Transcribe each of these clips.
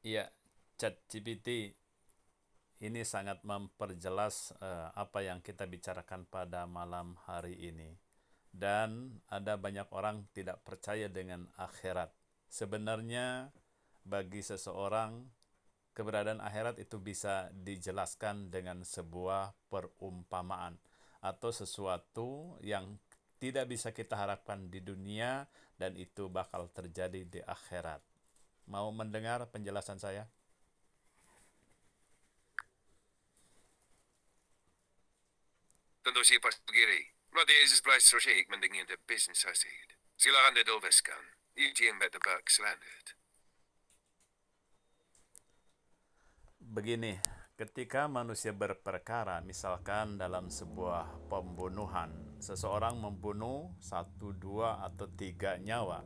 Ya, ChatGPT ini sangat memperjelas apa yang kita bicarakan pada malam hari ini. Dan ada banyak orang tidak percaya dengan akhirat. Sebenarnya bagi seseorang keberadaan akhirat itu bisa dijelaskan dengan sebuah perumpamaan atau sesuatu yang tidak bisa kita harapkan di dunia dan itu bakal terjadi di akhirat. Mau mendengar penjelasan saya? Tentu sih Pak Sugiri. Berarti is belas Sheikh mendingin the business hasid. Silakan didolveskan. Itu yang betebak selandet. Begini, ketika manusia berperkara, misalkan dalam sebuah pembunuhan, seseorang membunuh satu, dua, atau tiga nyawa.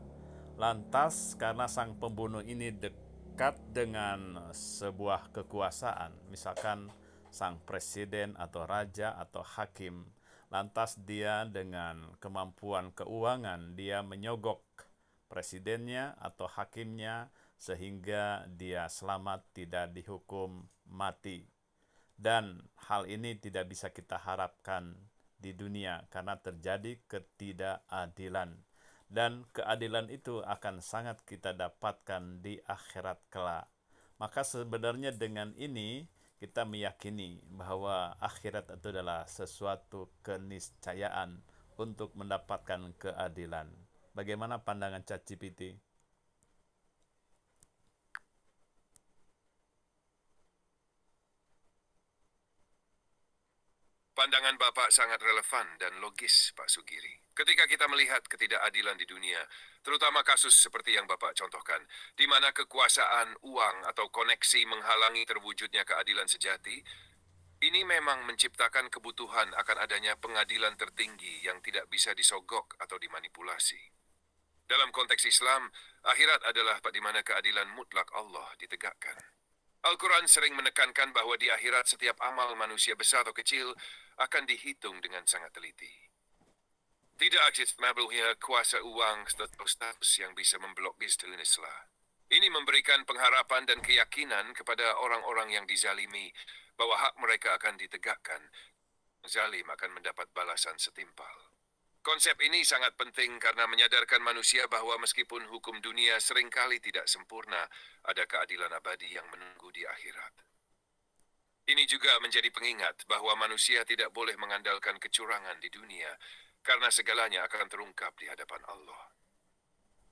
Lantas, karena sang pembunuh ini dekat dengan sebuah kekuasaan, misalkan sang presiden atau raja atau hakim, lantas dia dengan kemampuan keuangan, dia menyogok presidennya atau hakimnya sehingga dia selamat tidak dihukum mati. Dan hal ini tidak bisa kita harapkan di dunia karena terjadi ketidakadilan. Dan keadilan itu akan sangat kita dapatkan di akhirat kelak. Maka sebenarnya dengan ini kita meyakini bahwa akhirat itu adalah sesuatu keniscayaan untuk mendapatkan keadilan. Bagaimana pandangan ChatGPT? Pandangan Bapak sangat relevan dan logis, Pak Sugiri. Ketika kita melihat ketidakadilan di dunia, terutama kasus seperti yang Bapak contohkan, di mana kekuasaan, uang, atau koneksi menghalangi terwujudnya keadilan sejati, ini memang menciptakan kebutuhan akan adanya pengadilan tertinggi yang tidak bisa disogok atau dimanipulasi. Dalam konteks Islam, akhirat adalah di mana keadilan mutlak Allah ditegakkan. Al-Quran sering menekankan bahwa di akhirat setiap amal manusia besar atau kecil akan dihitung dengan sangat teliti. Tidak ada kuasa uang atau status yang bisa memblokir Islam. Ini memberikan pengharapan dan keyakinan kepada orang-orang yang dizalimi bahwa hak mereka akan ditegakkan. Zalim akan mendapat balasan setimpal. Konsep ini sangat penting karena menyadarkan manusia bahwa meskipun hukum dunia seringkali tidak sempurna, ada keadilan abadi yang menunggu di akhirat. Ini juga menjadi pengingat bahwa manusia tidak boleh mengandalkan kecurangan di dunia, karena segalanya akan terungkap di hadapan Allah.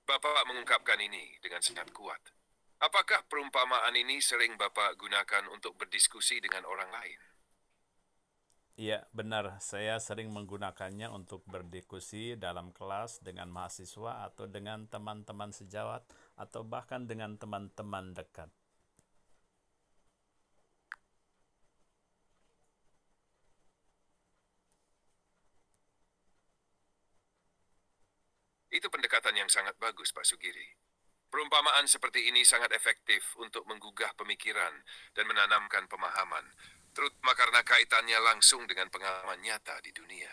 Bapak mengungkapkan ini dengan sangat kuat. Apakah perumpamaan ini sering Bapak gunakan untuk berdiskusi dengan orang lain? Iya, benar. Saya sering menggunakannya untuk berdiskusi dalam kelas dengan mahasiswa atau dengan teman-teman sejawat atau bahkan dengan teman-teman dekat. Itu pendekatan yang sangat bagus, Pak Sugiri. Perumpamaan seperti ini sangat efektif untuk menggugah pemikiran dan menanamkan pemahaman, terutama karena kaitannya langsung dengan pengalaman nyata di dunia.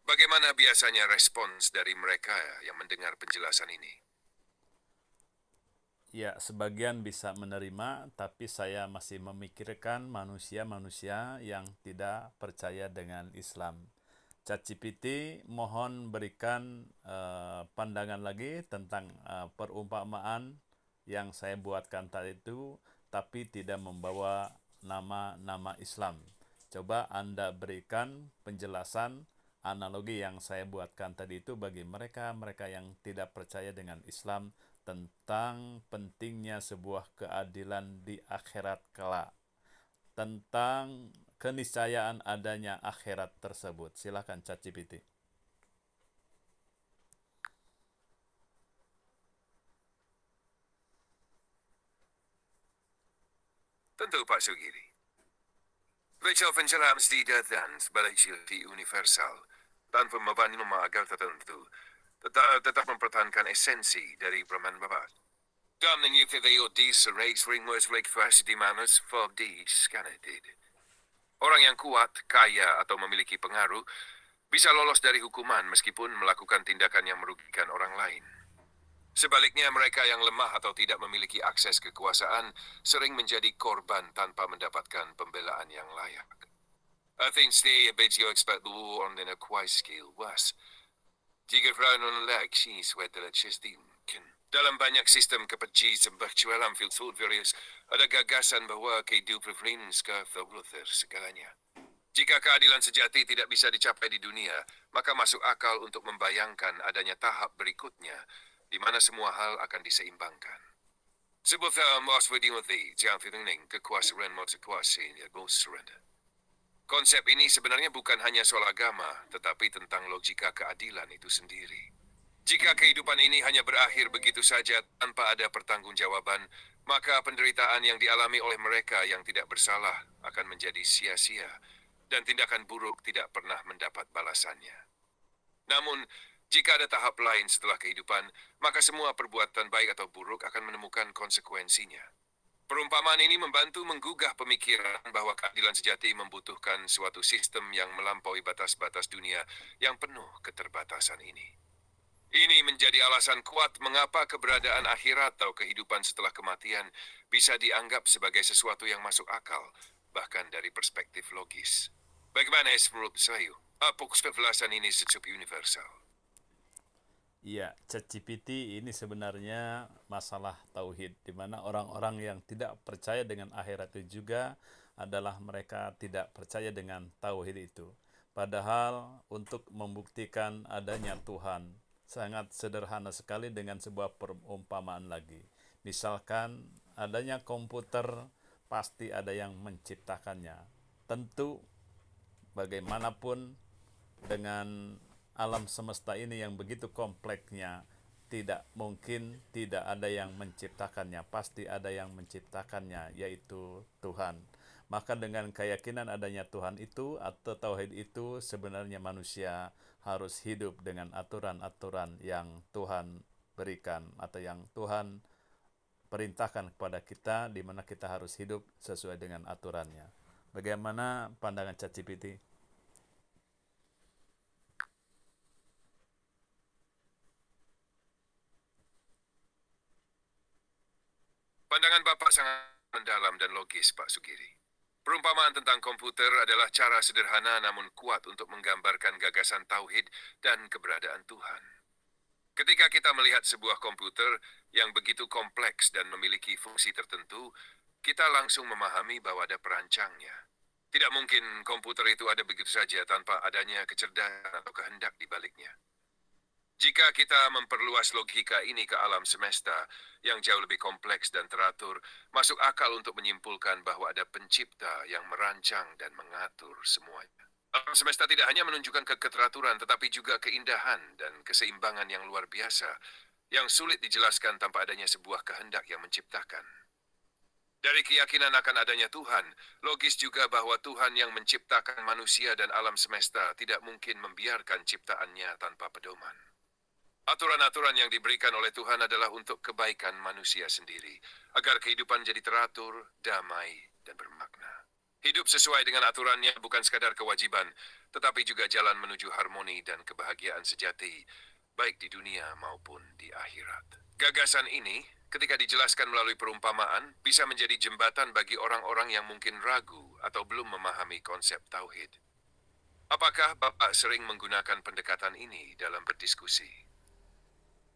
Bagaimana biasanya respons dari mereka yang mendengar penjelasan ini? Ya, sebagian bisa menerima, tapi saya masih memikirkan manusia-manusia yang tidak percaya dengan Islam. ChatGPT mohon berikan pandangan lagi tentang perumpamaan yang saya buatkan tadi itu, tapi tidak membawa nama-nama Islam. Coba Anda berikan penjelasan analogi yang saya buatkan tadi itu bagi mereka-mereka yang tidak percaya dengan Islam tentang pentingnya sebuah keadilan di akhirat kelak, tentang keniscayaan adanya akhirat tersebut. Silakan ChatGPT. Tentu Pak Sugiri. Rachel penjelam tidak dan sebagai universal, tanpa membangun agar tertentu, tetap mempertahankan esensi dari Brahman Babat. Dan menyukai di serai sering was di manus for di scanedid. Orang yang kuat, kaya, atau memiliki pengaruh bisa lolos dari hukuman meskipun melakukan tindakan yang merugikan orang lain. Sebaliknya, mereka yang lemah atau tidak memiliki akses kekuasaan sering menjadi korban tanpa mendapatkan pembelaan yang layak. Athens the Abedjo expert on den skill was. Jika vrouwen laksi swedel kan. Dalam banyak sistem kepercayaan virtual filsuf various, ada gagasan bahwa kehidupan ska segalanya. Jika keadilan sejati tidak bisa dicapai di dunia, maka masuk akal untuk membayangkan adanya tahap berikutnya, di mana semua hal akan diseimbangkan. Sebuah mas wedimati, jangan fitning kekuasaan mau sekuasaan ya surrender. Konsep ini sebenarnya bukan hanya soal agama, tetapi tentang logika keadilan itu sendiri. Jika kehidupan ini hanya berakhir begitu saja tanpa ada pertanggungjawaban, maka penderitaan yang dialami oleh mereka yang tidak bersalah akan menjadi sia-sia, dan tindakan buruk tidak pernah mendapat balasannya. Namun, jika ada tahap lain setelah kehidupan, maka semua perbuatan baik atau buruk akan menemukan konsekuensinya. Perumpamaan ini membantu menggugah pemikiran bahwa keadilan sejati membutuhkan suatu sistem yang melampaui batas-batas dunia yang penuh keterbatasan ini. Ini menjadi alasan kuat mengapa keberadaan akhirat atau kehidupan setelah kematian bisa dianggap sebagai sesuatu yang masuk akal, bahkan dari perspektif logis. Bagaimana menurut saya? Apakah penjelasan ini secukup universal? Iya, ChatGPT ini sebenarnya masalah tauhid, di mana orang-orang yang tidak percaya dengan akhirat itu juga adalah mereka tidak percaya dengan tauhid itu. Padahal untuk membuktikan adanya Tuhan sangat sederhana sekali dengan sebuah perumpamaan lagi. Misalkan adanya komputer, pasti ada yang menciptakannya. Tentu bagaimanapun dengan alam semesta ini yang begitu kompleksnya, tidak mungkin tidak ada yang menciptakannya, pasti ada yang menciptakannya, yaitu Tuhan. Maka dengan keyakinan adanya Tuhan itu atau tauhid itu, sebenarnya manusia harus hidup dengan aturan-aturan yang Tuhan berikan atau yang Tuhan perintahkan kepada kita, di mana kita harus hidup sesuai dengan aturannya. Bagaimana pandangan ChatGPT? Pandangan Bapak sangat mendalam dan logis, Pak Sugiri. Perumpamaan tentang komputer adalah cara sederhana namun kuat untuk menggambarkan gagasan tauhid dan keberadaan Tuhan. Ketika kita melihat sebuah komputer yang begitu kompleks dan memiliki fungsi tertentu, kita langsung memahami bahwa ada perancangnya. Tidak mungkin komputer itu ada begitu saja tanpa adanya kecerdasan atau kehendak di baliknya. Jika kita memperluas logika ini ke alam semesta yang jauh lebih kompleks dan teratur, masuk akal untuk menyimpulkan bahwa ada pencipta yang merancang dan mengatur semuanya. Alam semesta tidak hanya menunjukkan keteraturan, tetapi juga keindahan dan keseimbangan yang luar biasa, yang sulit dijelaskan tanpa adanya sebuah kehendak yang menciptakan. Dari keyakinan akan adanya Tuhan, logis juga bahwa Tuhan yang menciptakan manusia dan alam semesta tidak mungkin membiarkan ciptaannya tanpa pedoman. Aturan-aturan yang diberikan oleh Tuhan adalah untuk kebaikan manusia sendiri, agar kehidupan jadi teratur, damai, dan bermakna. Hidup sesuai dengan aturannya bukan sekadar kewajiban, tetapi juga jalan menuju harmoni dan kebahagiaan sejati, baik di dunia maupun di akhirat. Gagasan ini, ketika dijelaskan melalui perumpamaan, bisa menjadi jembatan bagi orang-orang yang mungkin ragu atau belum memahami konsep tauhid. Apakah Bapak sering menggunakan pendekatan ini dalam berdiskusi?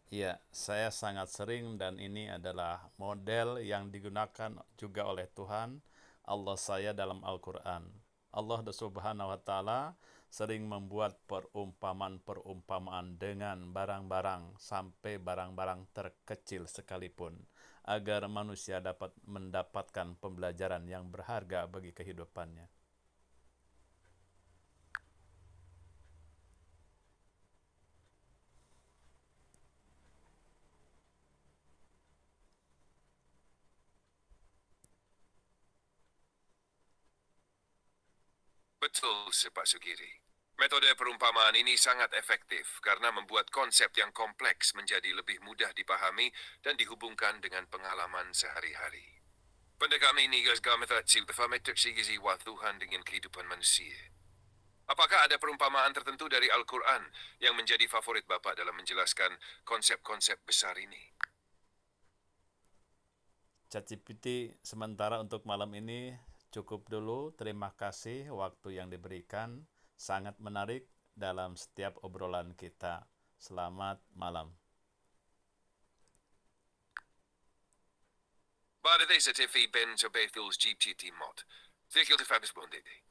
Ya, saya sangat sering, dan ini adalah model yang digunakan juga oleh Tuhan Allah saya dalam Al-Quran. Allah Subhanahu wa Ta'ala sering membuat perumpamaan-perumpamaan dengan barang-barang sampai barang-barang terkecil sekalipun, agar manusia dapat mendapatkan pembelajaran yang berharga bagi kehidupannya. Betul, Pak Sugiri. Metode perumpamaan ini sangat efektif karena membuat konsep yang kompleks menjadi lebih mudah dipahami dan dihubungkan dengan pengalaman sehari-hari. Pendekatan ini gamit Tuhan dengan kehidupan manusia. Apakah ada perumpamaan tertentu dari Al-Quran yang menjadi favorit Bapak dalam menjelaskan konsep-konsep besar ini? ChatGPT sementara untuk malam ini cukup dulu. Terima kasih waktu yang diberikan. Sangat menarik dalam setiap obrolan kita. Selamat malam. بعد ذي ستفي بين جبيثوز GPT mod. ذيك التفابس بونديدي.